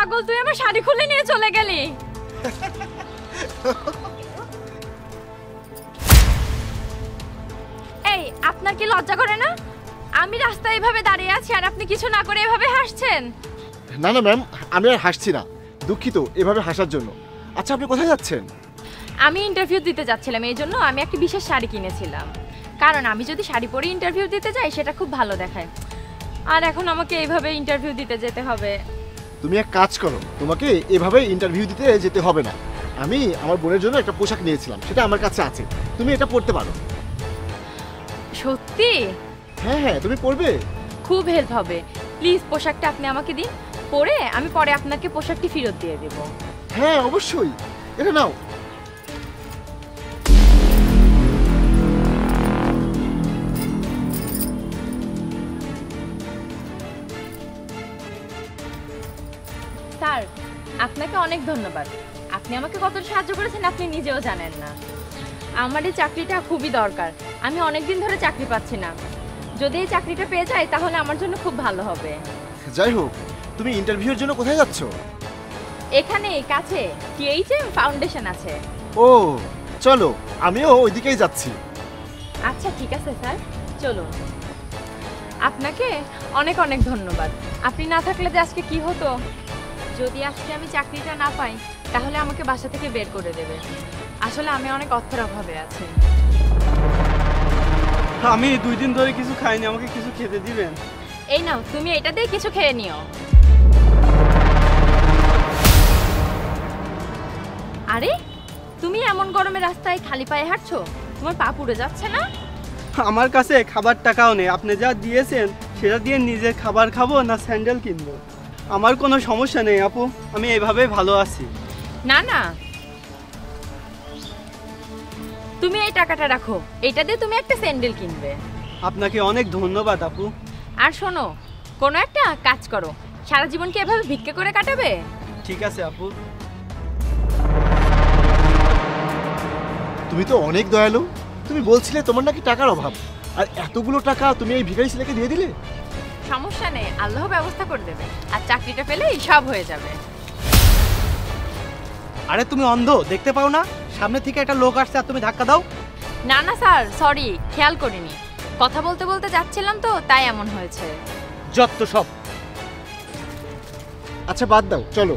পাগল, তুই আমার শাড়ি খুলে নিয়ে চলে গেলি। এই, আপনার কি লজ্জা করে না? আমি রাস্তায় এভাবে দাঁড়িয়ে আছি আর আপনি কিছু না করে এভাবে হাসছেন। না না ম্যাম, আমি আর হাসছি না, দুঃখিত এভাবে হাসার জন্য। আচ্ছা, আপনি কোথায় যাচ্ছেন? আমি ইন্টারভিউ দিতে যাচ্ছিলাম, এই জন্য আমি একটা বিশেষ শাড়ি কিনেছিলাম, কারণ আমি যদি শাড়ি পরে ইন্টারভিউ দিতে যাই সেটা খুব ভালো দেখায়। আর এখন আমাকে এইভাবে ইন্টারভিউ দিতে যেতে হবে। তুমি এক কাজ করো, তোমাকে এভাবে ইন্টারভিউ দিতে যেতে হবে না। আমি আমার বোনের জন্য একটা পোশাক নিয়েছিলাম, সেটা আমার কাছে আছে, তুমি এটা পরতে পারো। সত্যি? হ্যাঁ হ্যাঁ, তুমি পরবে। খুব হেল্প হবে, প্লিজ পোশাকটা আপনি আমাকে দিন, পরে আমি পরে আপনাকে পোশাকটি ফেরত দিয়ে দেব। হ্যাঁ অবশ্যই, এটা নাও। স্যার, আপনাকে অনেক ধন্যবাদ। আপনি আমাকে কতটা সাহায্য করেছেন আপনি নিজেও জানেন না। আমার এই চাকরিটা খুবই দরকার, আমি অনেক দিন ধরে চাকরি পাচ্ছি না। যদি এই চাকরিটা পেয়ে যাই তাহলে আমার জন্য খুব ভালো হবে। যাই হোক, তুমি ইন্টারভিউর জন্য কোথায় যাচ্ছ? এখানে কাছে THM ফাউন্ডেশন আছে। ও চলো, আমিও ওইদিকেই যাচ্ছি। আচ্ছা ঠিক আছে স্যার, চলুন। আপনাকে অনেক অনেক ধন্যবাদ, আপনি না থাকলে যে আজকে কি হতো। যদি আজকে আমি চাকরিটা না পাই তাহলে আমাকে বাসা থেকে বের করে দেবে। আসলে আমি অনেক অর্থের অভাবে আছি। আমি 2 দিন ধরে কিছু খাইনি, আমাকে কিছু খেতে দিবেন? এই নাও, তুমি এটা দিয়ে কিছু খেয়ে নিও। আরে, তুমি এমন গরমে রাস্তায় খালি পায়ে হাঁটছো, তোমার পা পুড়ে যাচ্ছে না? আমার কাছে খাবার টাকাও নেই, আপনি যা দিয়েছেন সেটা দিয়ে নিজের খাবার খাবো না স্যান্ডেল কিনবো? আমার কোনো সমস্যা নেই আপু, আমি এইভাবেই ভালো আছি। না না, তুমি এই টাকাটা রাখো, এটা দিয়ে তুমি একটা স্যান্ডেল কিনবে। আপনাকে অনেক ধন্যবাদ আপু। আর শোনো, কোনো একটা কাজ করো, সারা জীবন কি এভাবে ভিক্ষা করে কাটাবে? ঠিক আছে আপু। তুমি তো অনেক দয়ালু, তুমি বলছিলে তোমার নাকি টাকার অভাব, আর এতগুলো টাকা তুমি এই ভিখারি ছেলেকে দিয়ে দিলে। সমস্যা নেই, আল্লাহ ব্যবস্থা করে দেবে, আর চাকরিটা পেলেই সব হয়ে যাবে। আরে তুমি অন্ধ, দেখতে পাও না সামনে থেকে একটা লোক আসছে আর তুমি ধাক্কা দাও? না না স্যার, সরি, খেয়াল করিনি, কথা বলতে বলতে যাচ্ছিলাম তো তাই এমন হয়েছে। যত সব। আচ্ছা বাদ দাও, চলো।